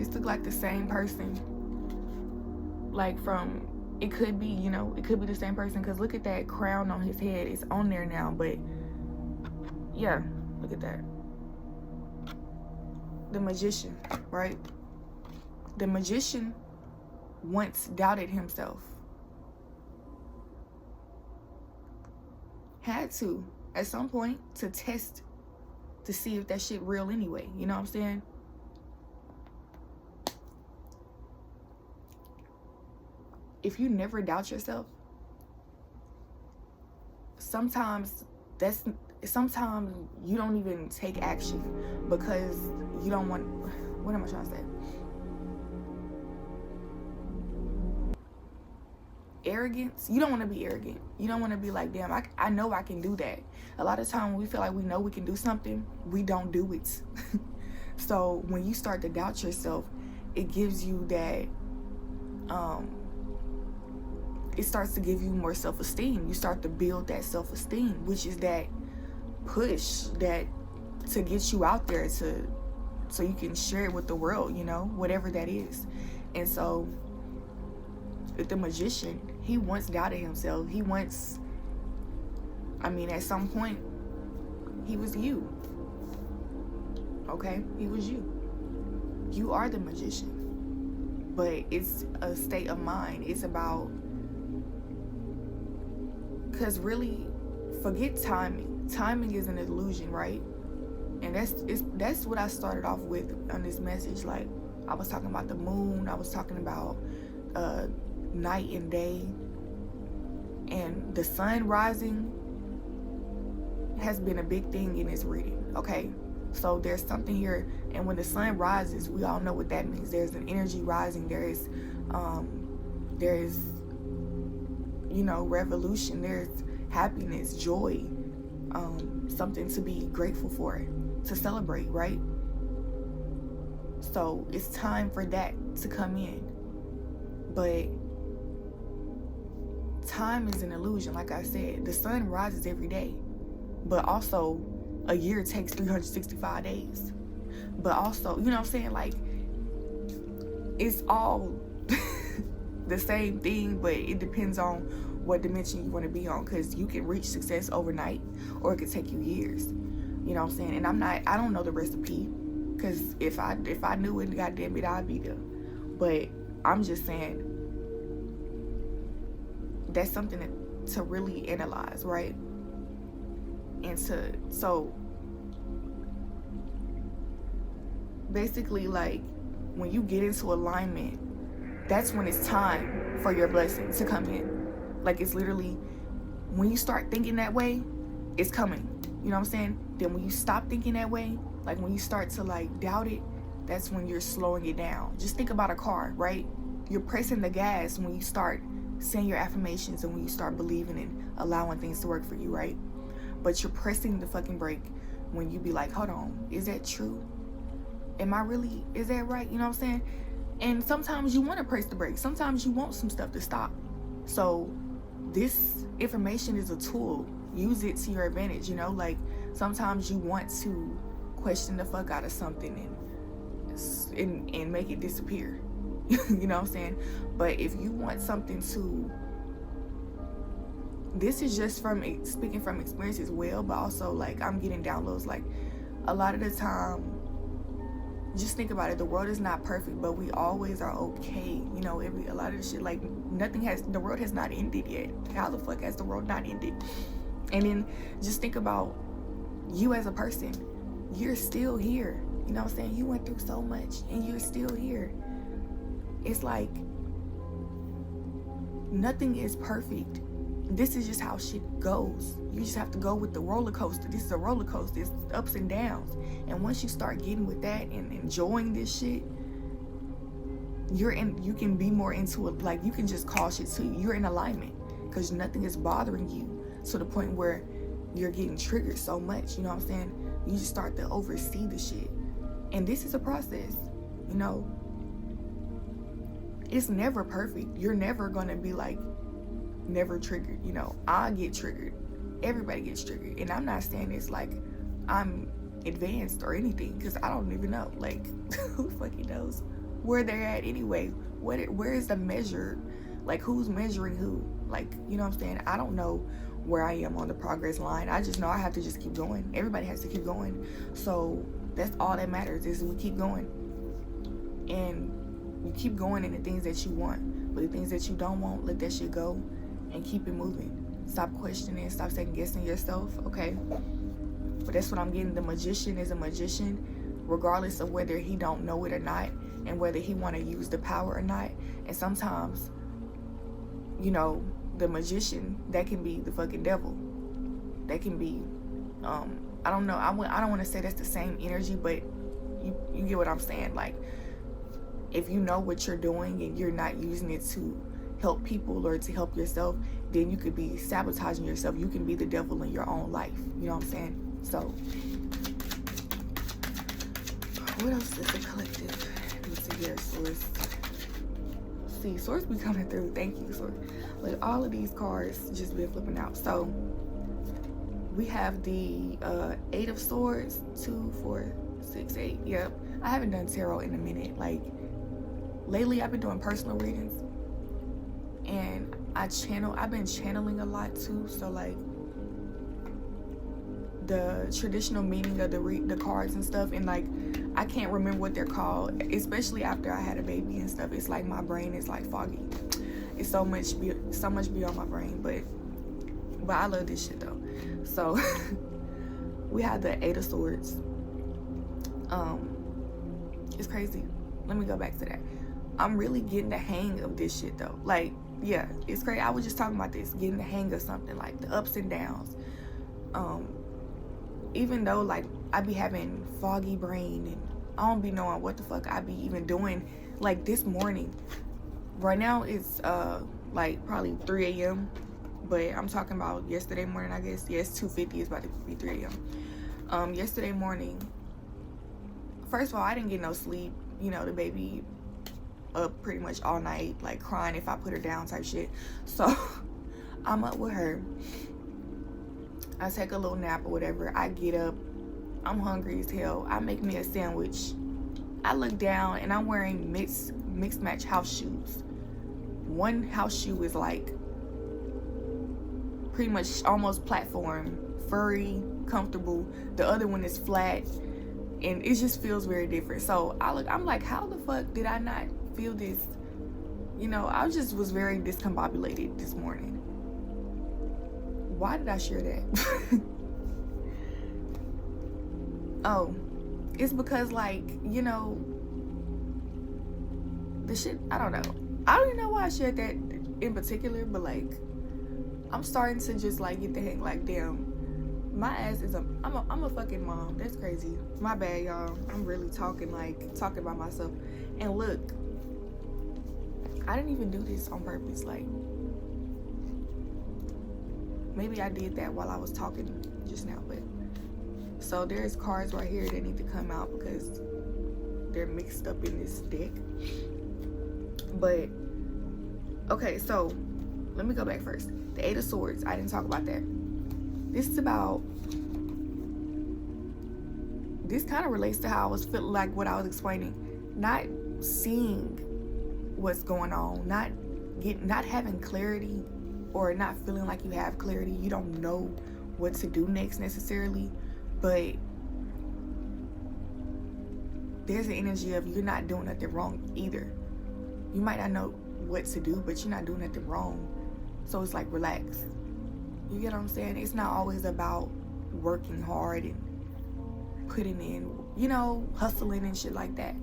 This look like the same person. Like from, it could be, you know, it could be the same person, because look at that crown on his head. It's on there now, but yeah, look at that. The Magician, right? The Magician once doubted himself. Had to, at some point, to test to see if that shit real anyway. You know what I'm saying? If you never doubt yourself, sometimes you don't even take action because you don't want, what am I trying to say? Arrogance. You don't want to be arrogant. You don't want to be like, damn, I know I can do that. A lot of time when we feel like we know we can do something, we don't do it. So when you start to doubt yourself, it gives you that, it starts to give you more self-esteem. You start to build that self-esteem, which is that push that to get you out there to, so you can share it with the world, you know, whatever that is. And so with the Magician, he once doubted himself. He once, I mean, at some point, he was you. Okay? He was you. You are the Magician. But it's a state of mind. It's about, because really, forget timing. Timing is an illusion, right? And that's what I started off with on this message. Like, I was talking about the moon. I was talking about night and day. And the sun rising has been a big thing in this reading, okay? So there's something here, and when the sun rises, we all know what that means. There's an energy rising. There is, you know, revolution. There's happiness, joy, something to be grateful for, to celebrate, right? So it's time for that to come in. But time is an illusion. Like I said, the sun rises every day, but also a year takes 365 days. But also, you know what I'm saying? Like, it's all the same thing, but it depends on what dimension you want to be on, because you can reach success overnight, or it could take you years. You know what I'm saying? And I don't know the recipe, because if I knew it, goddamn it, I'd be there. But I'm just saying, that's something to really analyze, right? And so basically, like, when you get into alignment, that's when it's time for your blessing to come in. Like, it's literally, when you start thinking that way, it's coming. You know what I'm saying? Then when you stop thinking that way, like when you start to like doubt it, that's when you're slowing it down. Just think about a car, right? You're pressing the gas when you start saying your affirmations and when you start believing and allowing things to work for you, right? But you're pressing the fucking brake when you be like, hold on, is that true? Am I really, is that right? You know what I'm saying? And sometimes you want to press the brake. Sometimes you want some stuff to stop. So this information is a tool. Use it to your advantage, you know? Like, sometimes you want to question the fuck out of something and make it disappear. You know what I'm saying? But if you want something to, this is just from speaking from experience as well, but also like I'm getting downloads. Like, a lot of the time, just think about it, the world is not perfect, but we always are okay. You know, a lot of the shit, like, the world has not ended yet. How the fuck has the world not ended? And then just think about you as a person. You're still here. You know what I'm saying? You went through so much and you're still here. It's like, nothing is perfect. This is just how shit goes. You just have to go with the roller coaster. This is a roller coaster. It's ups and downs. And once you start getting with that and enjoying this shit, you can be more into it. Like, you can just call shit to you. You're in alignment because nothing is bothering you to the point where you're getting triggered so much. You know what I'm saying? You just start to oversee the shit. And this is a process, you know? It's never perfect. You're never gonna be like, never triggered, you know? I get triggered. Everybody gets triggered. And I'm not saying it's like I'm advanced or anything, because I don't even know. Like, who fucking knows? where they're at anyway. Where is the measure? Like, who's measuring who? Like, you know what I'm saying? I don't know where I am on the progress line. I just know I have to just keep going. Everybody has to keep going. So that's all that matters, is we keep going. And you keep going in the things that you want. But the things that you don't want, let that shit go and keep it moving. Stop questioning, stop second guessing yourself, okay? But that's what I'm getting. The magician is a magician, regardless of whether he don't know it or not, and whether he want to use the power or not. And sometimes, you know, the magician, that can be the fucking devil. That can be, I don't know. I don't want to say that's the same energy, but you get what I'm saying. Like, if you know what you're doing and you're not using it to help people or to help yourself, then you could be sabotaging yourself. You can be the devil in your own life. You know what I'm saying? So, what else does the collective need to hear, Source? See, Source be coming through. Thank you, Source. Like, all of these cards just been flipping out. So, we have the 8 of Swords, 2, 4, 6, 8. Yep. I haven't done tarot in a minute. Like, lately I've been doing personal readings. And I've been channeling a lot too. So, like, the traditional meaning of the cards and stuff, and like, I can't remember what they're called, especially after I had a baby and stuff. It's like my brain is like foggy. It's so much beyond my brain, but I love this shit though. So we have the 8 of Swords. It's crazy. Let me go back to that. I'm really getting the hang of this shit though. Like, yeah, it's crazy. I was just talking about this, getting the hang of something, like the ups and downs. Even though, like, I be having foggy brain and I don't be knowing what the fuck I be even doing. Like, this morning, right now it's like probably 3 a.m. But I'm talking about yesterday morning, I guess. Yeah, it's 2:50. It's about to be 3 a.m. Yesterday morning, first of all, I didn't get no sleep. You know, the baby up pretty much all night, like crying if I put her down type shit. So I'm up with her. I take a little nap or whatever. I get up. I'm hungry as hell. I make me a sandwich. I look down and I'm wearing mixed match house shoes. One house shoe is like pretty much almost platform, furry, comfortable. The other one is flat, and it just feels very different. So I'm like, how the fuck did I not feel this? You know, I just was very discombobulated this morning. Why did I share that? Oh, it's because, like, you know, the shit, I don't know. I don't even know why I shared that in particular, but, like, I'm starting to just, like, get the hang, like, damn, my ass is I'm a fucking mom. That's crazy. My bad, y'all. I'm really talking about myself. And look, I didn't even do this on purpose. Like, maybe I did that while I was talking just now, but so there's cards right here that need to come out because they're mixed up in this deck. But okay, so let me go back first. The 8 of Swords, I didn't talk about that. This kind of relates to how I was feeling, like what I was explaining. Not seeing what's going on, not having clarity, or not feeling like you have clarity. You don't know what to do next necessarily, but there's an energy of you're not doing nothing wrong either. You might not know what to do, but you're not doing nothing wrong. So it's like, relax. You get what I'm saying? It's not always about working hard and putting in, you know, hustling and shit like that.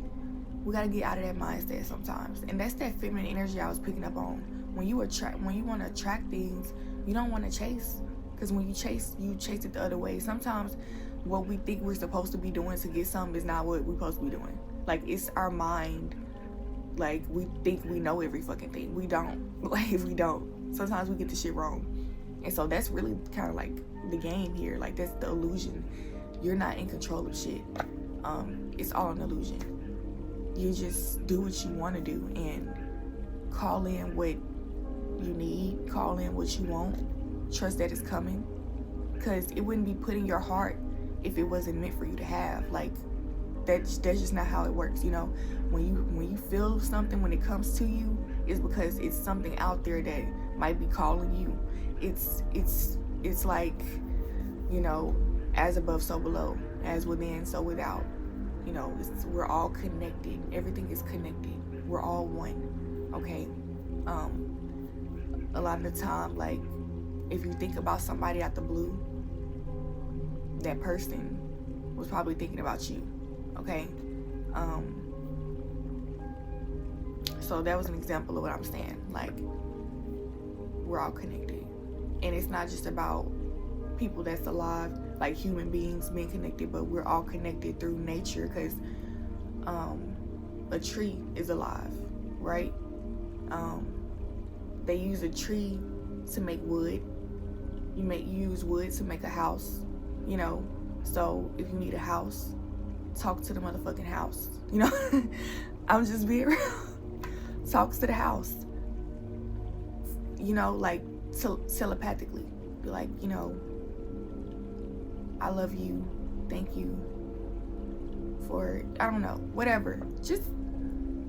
We gotta get out of that mindset sometimes. And that's that feminine energy I was picking up on. When you want to attract things, you don't want to chase. Because when you chase it the other way. Sometimes what we think we're supposed to be doing to get something is not what we're supposed to be doing. Like, it's our mind. Like, we think we know every fucking thing. We don't. Like, we don't. Sometimes we get the shit wrong. And so that's really kind of like the game here. Like, that's the illusion. You're not in control of shit. It's all an illusion. You just do what you want to do and call in what you need, call in what you want, trust that it's coming, because it wouldn't be put in your heart if it wasn't meant for you to have. Like, that's just not how it works. You know, when you feel something, when it comes to you, it's because it's something out there that might be calling you. It's like, you know, as above, so below, as within, so without. You know, we're all connected. Everything is connected. We're all one. Okay. A lot of the time, like, if you think about somebody out the blue, that person was probably thinking about you. Okay. So that was an example of what I'm saying. Like, we're all connected, and it's not just about people that's alive, like human beings being connected, but we're all connected through nature, because a tree is alive, right? They use a tree to make wood. You use wood to make a house, you know. So if you need a house, talk to the motherfucking house, you know. I'm just being real. Talks to the house, you know, like telepathically. Be like, you know, I love you, thank you for, I don't know, whatever. Just,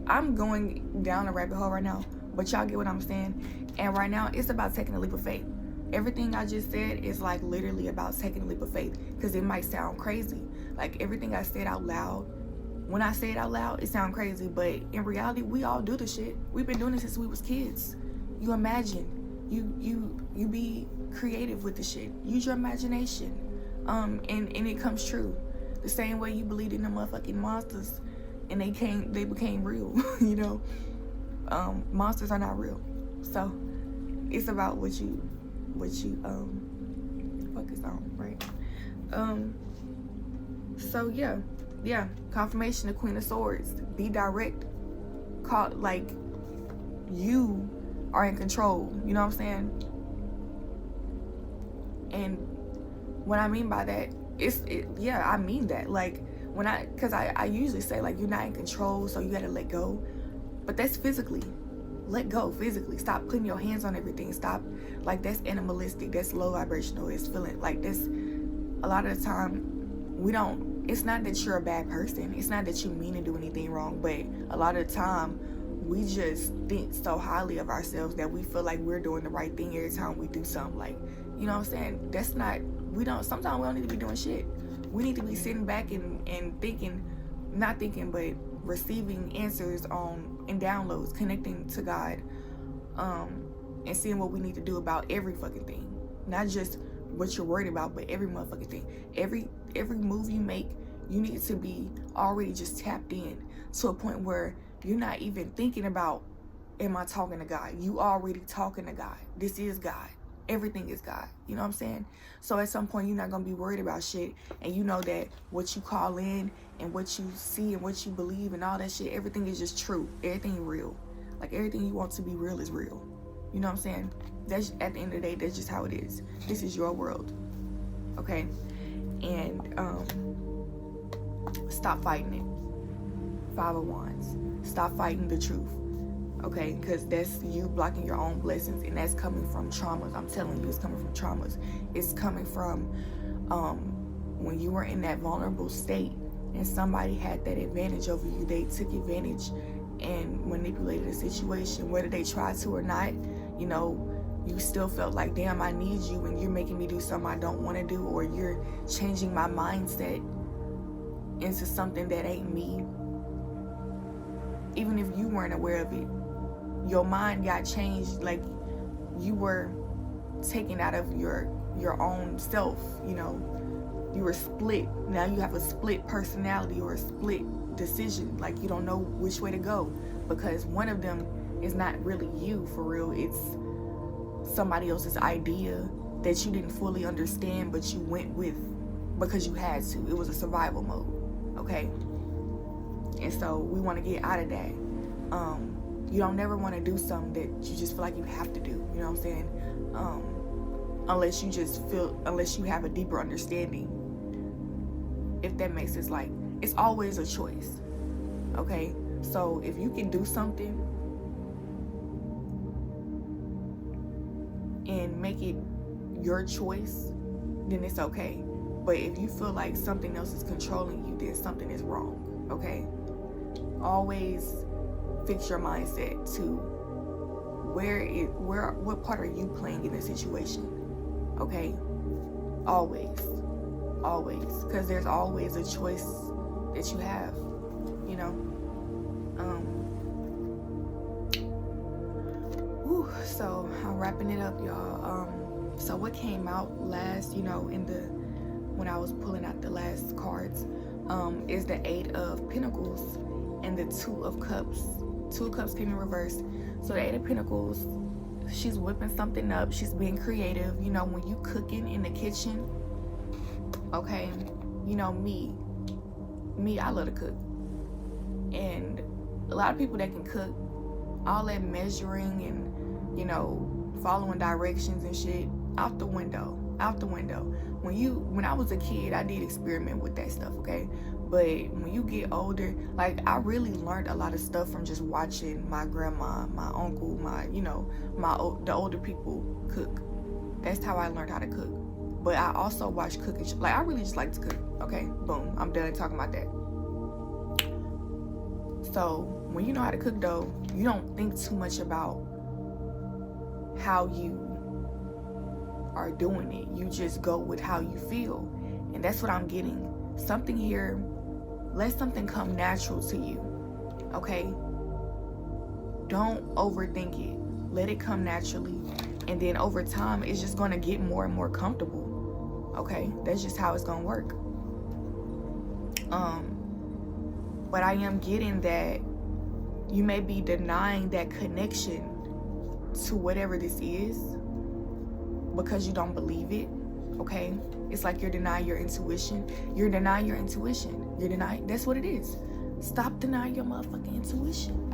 I'm going down a rabbit hole right now, but y'all get what I'm saying. And right now, it's about taking a leap of faith. Everything I just said is like literally about taking a leap of faith, because it might sound crazy. Like, everything I said out loud, when I say it out loud, it sounds crazy, but in reality, we all do the shit. We've been doing this since we was kids. You imagine, you be creative with the shit. Use your imagination, and it comes true. The same way you believed in the motherfucking monsters, and they became real. You know, monsters are not real. So it's about what you focus on, right? So yeah, confirmation, the Queen of Swords. Be direct. Like, you are in control. You know what I'm saying? And what I mean by that, I mean that. Like, because I usually say, like, you're not in control, so you gotta let go. But that's physically. Let go physically. Stop putting your hands on everything. Stop. Like, that's animalistic. That's low vibrational. It's feeling like this. A lot of the time, it's not that you're a bad person. It's not that you mean to do anything wrong. But a lot of the time, we just think so highly of ourselves that we feel like we're doing the right thing every time we do something. Like, you know what I'm saying? That's not, sometimes we don't need to be doing shit. We need to be sitting back and thinking, not thinking, but receiving answers and downloads, connecting to God, and seeing what we need to do about every fucking thing. Not just what you're worried about, but every motherfucking thing. Every move you make, you need to be already just tapped in to a point where you're not even thinking about, am I talking to God? You already talking to God. This is God. Everything is God. You know what I'm saying? So at some point, you're not going to be worried about shit. And you know that what you call in and what you see and what you believe and all that shit, everything is just true. Everything real. Like, everything you want to be real is real. You know what I'm saying? That's, at the end of the day, that's just how it is. This is your world. Okay? And stop fighting it. 5 of Wands. Stop fighting the truth. Okay? Because that's you blocking your own blessings, and that's coming from traumas. I'm telling you, it's coming from traumas. It's coming from when you were in that vulnerable state and somebody had that advantage over you. They took advantage and manipulated the situation, whether they tried to or not. You know, you still felt like, damn, I need you, and you're making me do something I don't want to do, or you're changing my mindset into something that ain't me. Even if you weren't aware of it, your mind got changed. Like, you were taken out of your own self. You know, you were split. Now you have a split personality or a split decision. Like, you don't know which way to go, because one of them is not really you for real. It's somebody else's idea that you didn't fully understand, but you went with because you had to. It was a survival mode. Okay? And so we want to get out of that. You don't never want to do something that you just feel like you have to do. You know what I'm saying? Unless you have a deeper understanding. If that makes sense. Like, it's always a choice. Okay? So if you can do something and make it your choice, then it's okay. But if you feel like something else is controlling you, then something is wrong. okay? Always fix your mindset to what part are you playing in the situation, okay? Always, because there's always a choice that you have, you know. So I'm wrapping it up, y'all. So what came out last, you know, when I was pulling out the last cards, is the 8 of Pentacles and the 2 of Cups. 2 of Cups came in reverse. So the 8 of Pentacles, she's whipping something up. She's being creative. You know, when you cooking in the kitchen, okay, you know, me, I love to cook. And a lot of people that can cook, all that measuring and, you know, following directions and shit, out the window. When I was a kid, I did experiment with that stuff, okay? But when you get older, like, I really learned a lot of stuff from just watching my grandma, my uncle, the older people cook. That's how I learned how to cook. But I also watch cooking. Like, I really just like to cook, okay? Boom, I'm done talking about that. So when you know how to cook, though, you don't think too much about how you are doing it. You just go with how you feel. And that's what I'm getting. Something here, let something come natural to you, okay? Don't overthink it. Let it come naturally. And then over time, it's just going to get more and more comfortable, okay? That's just how it's going to work. But I am getting that you may be denying that connection to whatever this is because you don't believe it, okay? It's like you're denying your intuition. That's what it is. Stop denying your motherfucking intuition.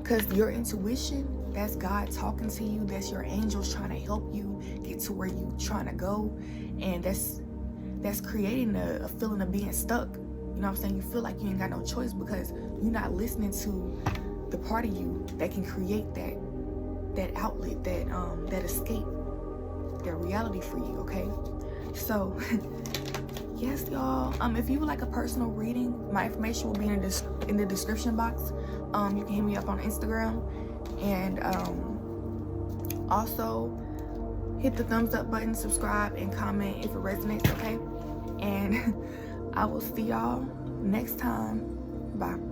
Because your intuition, that's God talking to you. That's your angels trying to help you get to where you trying to go. And that's creating a feeling of being stuck. You know what I'm saying? You feel like you ain't got no choice because you're not listening to the part of you that can create that outlet, that escape, that reality for you, okay? So, yes, y'all. If you would like a personal reading, my information will be in the description box. You can hit me up on Instagram. And also, hit the thumbs up button, subscribe, and comment if it resonates, okay? And I will see y'all next time. Bye.